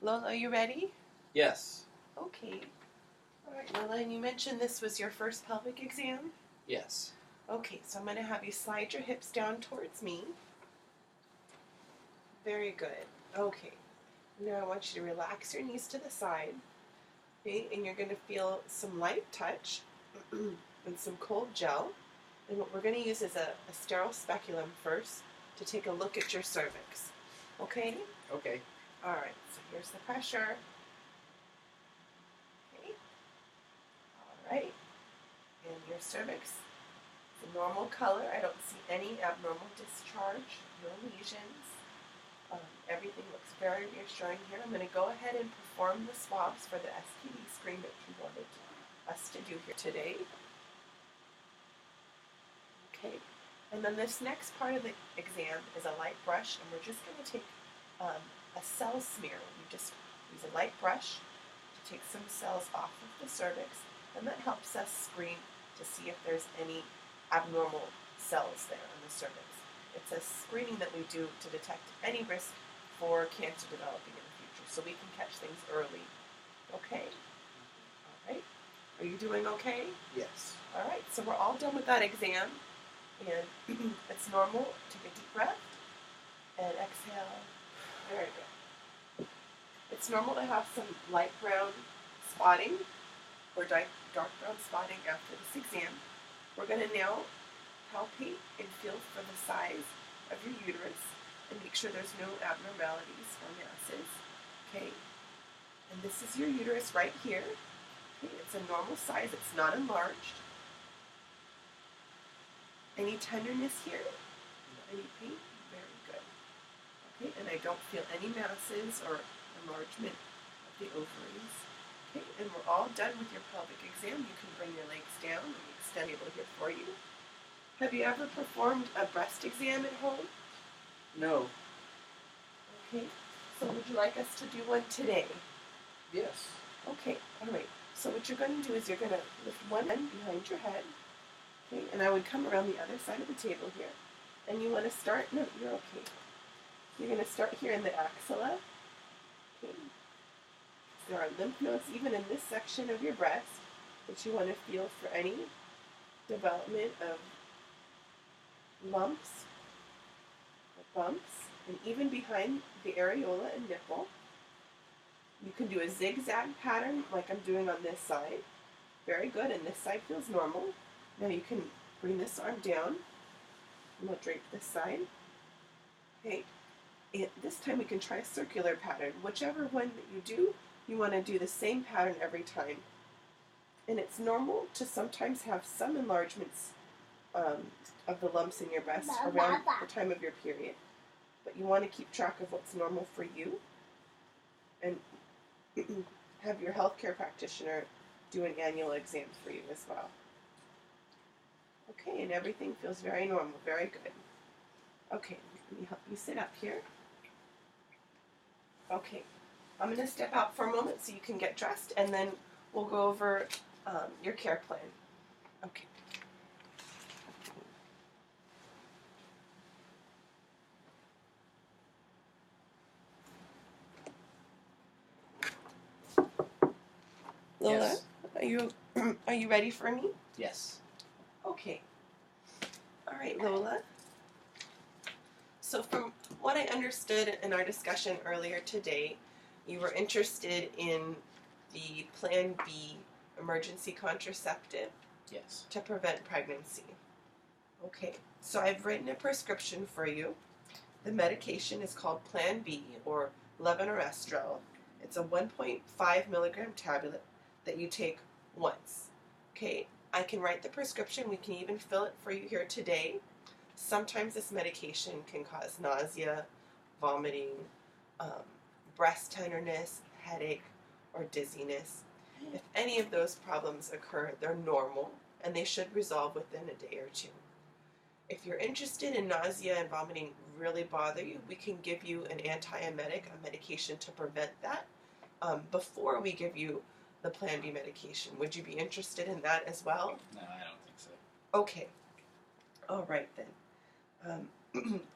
Lola, are you ready? Yes. Okay. All right, Lola, and you mentioned this was your first pelvic exam? Yes. Okay, so I'm going to have you slide your hips down towards me. Very good. Okay. Now I want you to relax your knees to the side. Okay, and you're going to feel some light touch and some cold gel. And what we're going to use is a sterile speculum first to take a look at your cervix. Okay? Okay. All right, so here's the pressure. Okay. All right. And your cervix is a normal color. I don't see any abnormal discharge, no lesions. Everything looks very reassuring here. I'm going to go ahead and perform the swabs for the STD screen that you wanted us to do here today. Okay, and then this next part of the exam is a light brush, and we're just going to take a cell smear. We just use a light brush to take some cells off of the cervix, and that helps us screen to see if there's any abnormal cells there on the cervix. It's a screening that we do to detect any risk for cancer developing in the future, so we can catch things early. Okay? All right. Are you doing okay? Yes. All right, so we're all done with that exam, and it's normal. Take a deep breath and exhale. Very good. It's normal to have some light brown spotting or dark brown spotting after this exam. We're going to now palpate and feel for the size of your uterus and make sure there's no abnormalities or masses. Okay, and this is your uterus right here. Okay, it's a normal size, it's not enlarged. Any tenderness here? Any pain? Very good. Okay, and I don't feel any masses or enlargement of the ovaries. Okay, and we're all done with your pelvic exam. You can bring your legs down and the extend table here for you. Have you ever performed a breast exam at home? No. Okay, so would you like us to do one today? Yes. Okay, all right. So what you're going to do is you're going to lift one end behind your head, okay, and I would come around the other side of the table here, and you want to start, no, you're okay. You're going to start here in the axilla, okay. There are lymph nodes even in this section of your breast that you want to feel for any development of lumps or bumps, and even behind the areola and nipple. You can do a zigzag pattern like I'm doing on this side. Very good, and this side feels normal. Now you can bring this arm down, and we'll drape this side. Okay, and this time we can try a circular pattern. Whichever one that you do, you want to do the same pattern every time. And it's normal to sometimes have some enlargements of the lumps in your breast around the time of your period. But you want to keep track of what's normal for you and have your healthcare practitioner do an annual exam for you as well. Okay, and everything feels very normal, very good. Okay, let me help you sit up here. Okay, I'm going to step out for a moment so you can get dressed, and then we'll go over your care plan. Okay. Lola, Yes. are you ready for me? Yes. Okay. All right, Lola. So from what I understood in our discussion earlier today, you were interested in the Plan B emergency contraceptive Yes. to prevent pregnancy. Okay, so I've written a prescription for you. The medication is called Plan B, or levonorgestrel. It's a 1.5 milligram tablet that you take once. Okay, I can write the prescription. We can even fill it for you here today. Sometimes this medication can cause nausea, vomiting, breast tenderness, headache, or dizziness. If any of those problems occur, they're normal and they should resolve within a day or two. If you're interested in nausea and vomiting really bother you, we can give you an antiemetic, a medication to prevent that, before we give you the Plan B medication. Would you be interested in that as well? No, I don't think so. Okay. All right then.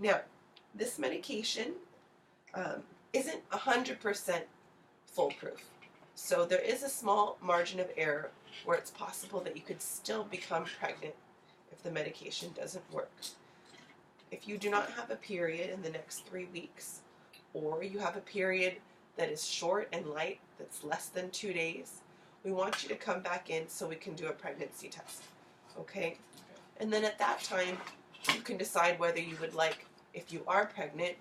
Now, this medication isn't 100% foolproof. So there is a small margin of error where it's possible that you could still become pregnant if the medication doesn't work. If you do not have a period in the next 3 weeks, or you have a period that is short and light, that's less than 2 days, we want you to come back in so we can do a pregnancy test. Okay? And then at that time, you can decide whether you would like, if you are pregnant,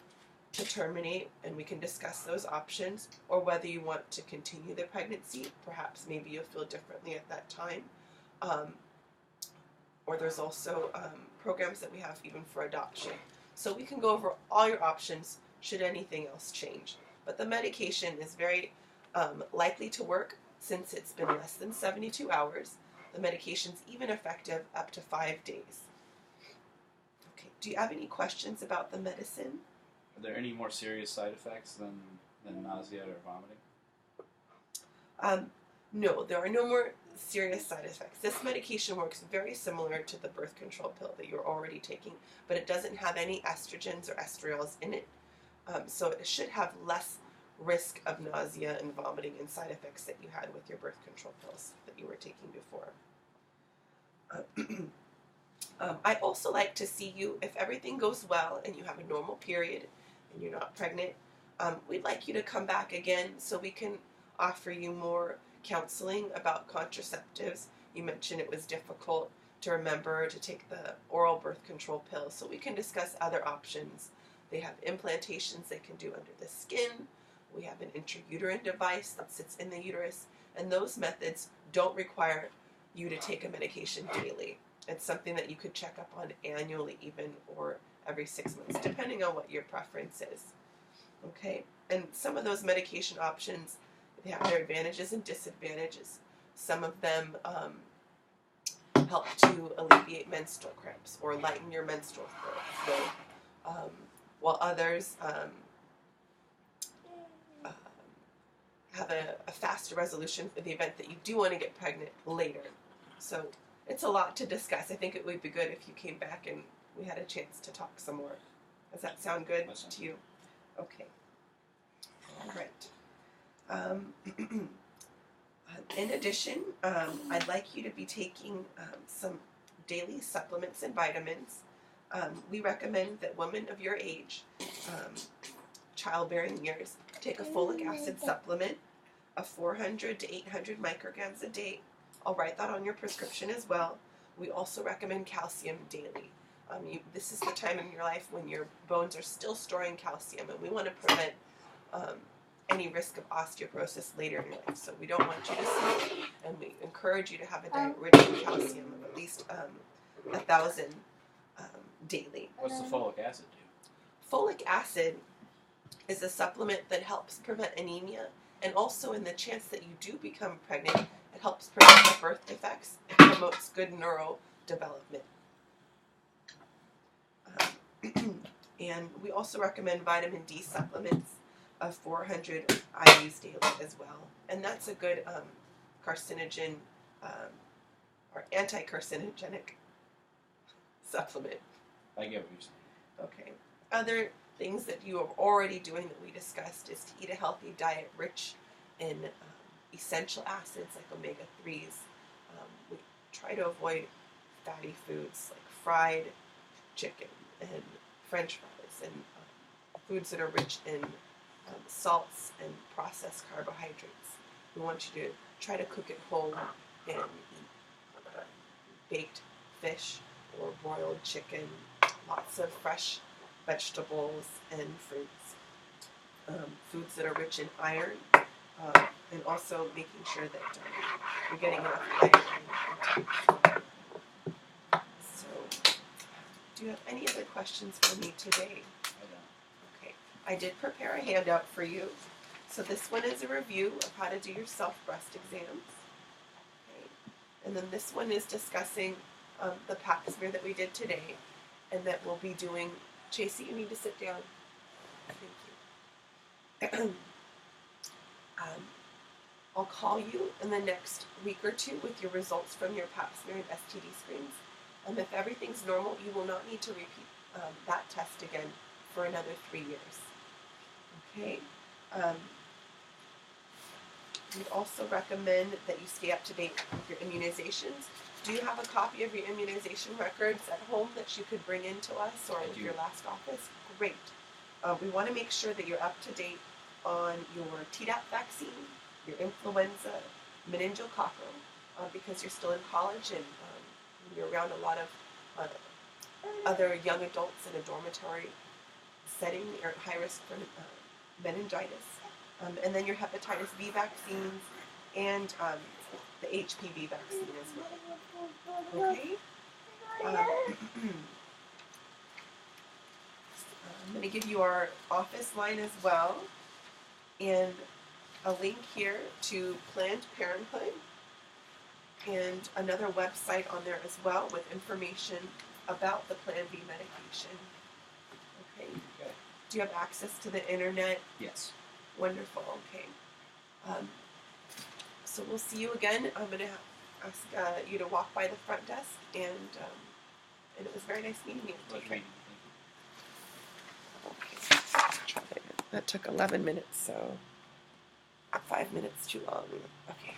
to terminate, and we can discuss those options, or whether you want to continue the pregnancy. Perhaps maybe you'll feel differently at that time. Or there's also programs that we have even for adoption. So we can go over all your options should anything else change. But the medication is very likely to work since it's been less than 72 hours. The medication's even effective up to 5 days. Okay, do you have any questions about the medicine? Are there any more serious side effects than nausea or vomiting? No, there are no more serious side effects. This medication works very similar to the birth control pill that you're already taking, but it doesn't have any estrogens or estradiol in it. So it should have less risk of nausea and vomiting and side effects that you had with your birth control pills that you were taking before. I'd also like to see you, if everything goes well and you have a normal period and you're not pregnant, we'd like you to come back again so we can offer you more counseling about contraceptives. You mentioned it was difficult to remember to take the oral birth control pill, so we can discuss other options. They have implantations they can do under the skin. We have an intrauterine device that sits in the uterus, and those methods don't require you to take a medication daily. It's something that you could check up on annually even, or every 6 months, depending on what your preference is. Okay? And some of those medication options, they have their advantages and disadvantages. Some of them help to alleviate menstrual cramps or lighten your menstrual flow, while others have a faster resolution for the event that you do want to get pregnant later. So it's a lot to discuss. I think it would be good if you came back and we had a chance to talk some more. Does that sound good to you? Okay. All right. In addition, I'd like you to be taking some daily supplements and vitamins. We recommend that women of your age, childbearing years, take a folic acid supplement of 400 to 800 micrograms a day. I'll write that on your prescription as well. We also recommend calcium daily. This is the time in your life when your bones are still storing calcium, and we want to prevent any risk of osteoporosis later in your life. So we don't want you to see, and we encourage you to have a diet rich in calcium of at least 1,000 daily. What's the folic acid do? Folic acid is a supplement that helps prevent anemia, and also in the chance that you do become pregnant, it helps prevent the birth defects. It promotes good neural development. And we also recommend vitamin D supplements of 400 IUs daily as well. And that's a good carcinogen or anti-carcinogenic supplement. I get what you're saying. Okay. Other things that you are already doing that we discussed is to eat a healthy diet rich in essential acids like omega-3s. We try to avoid fatty foods like fried chicken and French fries, and foods that are rich in salts and processed carbohydrates. We want you to try to cook at home and eat baked fish or broiled chicken, lots of fresh vegetables and fruits, foods that are rich in iron, and also making sure that you're getting enough iron. So, do you have any other questions for me today? I don't. Okay, I did prepare a handout for you. So this one is a review of how to do your self-breast exams. Okay. And then this one is discussing the pap smear that we did today, and that we'll be doing. Chasey, you need to sit down. Thank you. I'll call you in the next week or two with your results from your pap smear and STD screens. And if everything's normal, you will not need to repeat that test again for another 3 years. Okay? We also recommend that you stay up to date with your immunizations. Do you have a copy of your immunization records at home that you could bring in to us or I with do. your last office? Great. We want to make sure that you're up to date on your Tdap vaccine, your influenza, meningococcal, because you're still in college and you're around a lot of other young adults in a dormitory setting. You're at high risk for meningitis. And then your hepatitis B vaccines and the HPV vaccine as well. Okay? I'm going to give you our office line as well and a link here to Planned Parenthood and another website on there as well with information about the Plan B medication. Okay? Okay. Do you have access to the internet? Yes. Wonderful. Okay. So we'll see you again. I'm going to ask you to walk by the front desk, and it was very nice meeting you. Pleasure meeting you. Okay. That took 11 minutes, so 5 minutes too long. Okay.